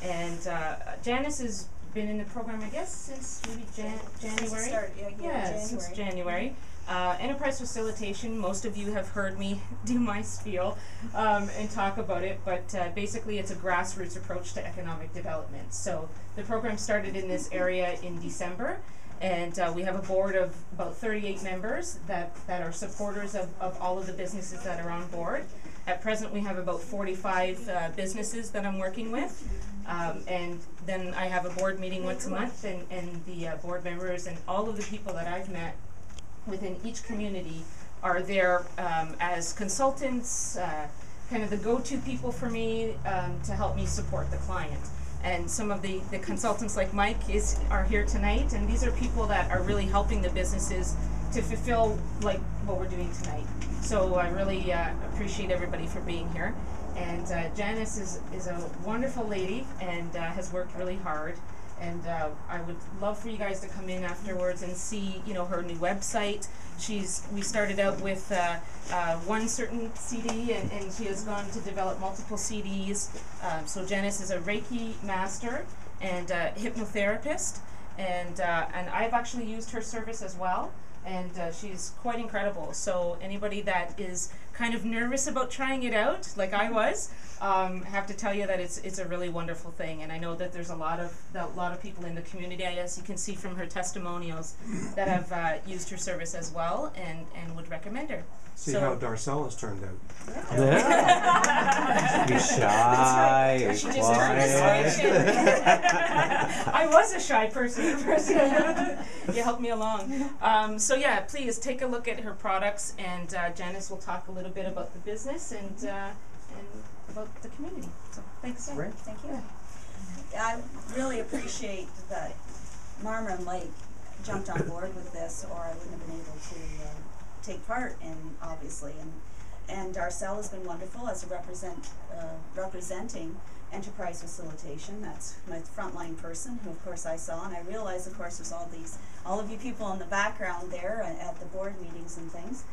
And Janice has been in the program, I guess, since maybe January. Since January. Enterprise facilitation, most of you have heard me do my spiel and talk about it, but basically it's a grassroots approach to economic development. So the program started in this area in December, and we have a board of about 38 members that are supporters of all of the businesses that are on board. At present we have about 45 businesses that I'm working with, and then I have a board meeting once a month, and the board members and all of the people that I've met within each community are there as consultants, kind of the go-to people for me to help me support the client. And some of the consultants like Mike are here tonight, and these are people that are really helping the businesses to fulfill like what we're doing tonight. So I really appreciate everybody for being here. And Janice is a wonderful lady and has worked really hard. And I would love for you guys to come in afterwards and see, you know, her new website. We started out with one certain CD, and she has gone to develop multiple CDs. So Janice is a Reiki master and hypnotherapist, and I've actually used her service as well. And she's quite incredible. So anybody that is kind of nervous about trying it out, like I was, have to tell you that it's a really wonderful thing. And I know that there's a lot of people in the community, as you can see from her testimonials, that have used her service as well and would recommend her. See how Darcel has turned out. Yeah. Be shy, right. She just I was a shy person at first. You helped me along. So yeah, please take a look at her products, and Janice will talk a little bit about the business and about the community. So thanks. Great. Thank you. I really appreciate that Marmora and Mike jumped on board with this, or I wouldn't have been able to take part in, obviously. And Darcel has been wonderful as a representing enterprise facilitation. That's my frontline person, who of course I saw, and I realized, of course, there's all of you people in the background there at the board meetings and things.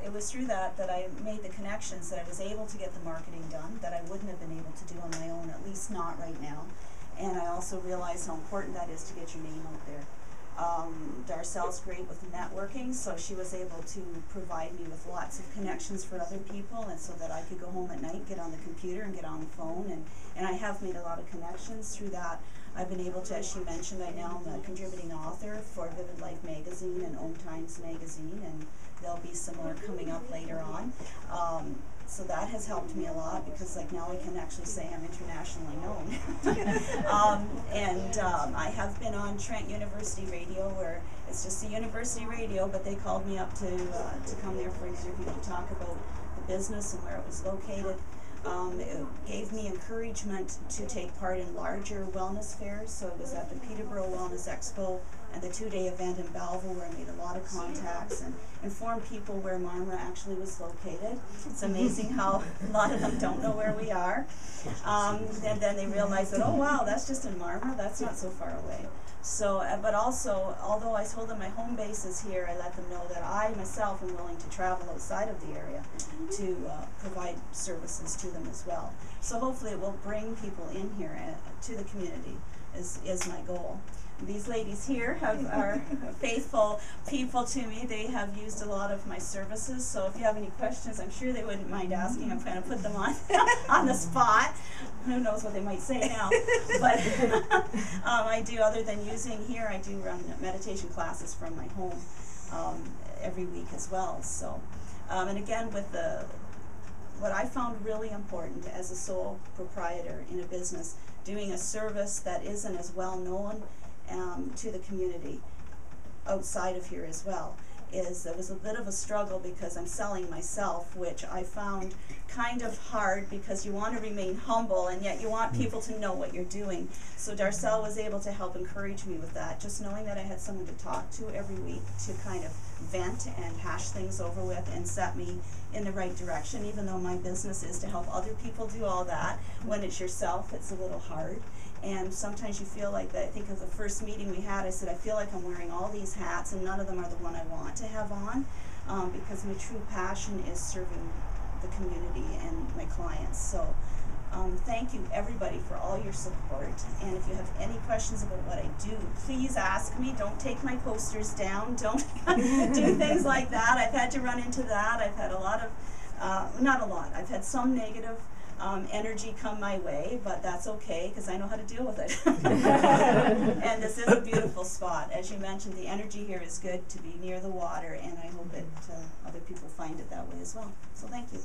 It was through that I made the connections, that I was able to get the marketing done that I wouldn't have been able to do on my own, at least not right now. And I also realized how important that is to get your name out there. Darcel's great with networking, so she was able to provide me with lots of connections for other people, and so that I could go home at night, get on the computer and get on the phone, and I have made a lot of connections through that. I've been able to, as she mentioned, I now am a contributing author for Vivid Life magazine and Own Times magazine, and there'll be some more coming up later on. So that has helped me a lot, because like now I can actually say I'm internationally known. I have been on Trent University Radio, where it's just a university radio, but they called me up to come there for an interview to talk about the business and where it was located. It gave me encouragement to take part in larger wellness fairs. So it was at the Peterborough Wellness Expo and the 2-day event in Belleville, where I made a lot of contacts and informed people where Marmora actually was located. It's amazing how a lot of them don't know where we are. And then they realize that, oh wow, that's just in Marmora, that's not so far away. So, but also, although I told them my home base is here, I let them know that I myself am willing to travel outside of the area to provide services to them as well. So hopefully it will bring people in here to the community is my goal. These ladies here are faithful people to me. They have used a lot of my services, so if you have any questions, I'm sure they wouldn't mind asking. I'm trying to put them on on the spot. Who knows what they might say now. But I do, other than using here, I do run meditation classes from my home every week as well. So, and again, with what I found really important as a sole proprietor in a business, doing a service that isn't as well known to the community outside of here as well, is there was a bit of a struggle, because I'm selling myself, which I found kind of hard, because you want to remain humble and yet you want people to know what you're doing. So Darcel was able to help encourage me with that, just knowing that I had someone to talk to every week to kind of vent and hash things over with and set me in the right direction, even though my business is to help other people do all that. When it's yourself, it's a little hard. And sometimes you feel like that. I think of the first meeting we had, I said, I feel like I'm wearing all these hats and none of them are the one I want to have on, because my true passion is serving the community and my clients. So Thank you everybody for all your support, and if you have any questions about what I do, please ask me. Don't take my posters down, don't do things like that. I've had to run into that. I've had a lot of, not a lot, I've had some negative energy come my way, but that's okay because I know how to deal with it. And this is a beautiful spot. As you mentioned, the energy here is good to be near the water, and I hope that other people find it that way as well. So thank you.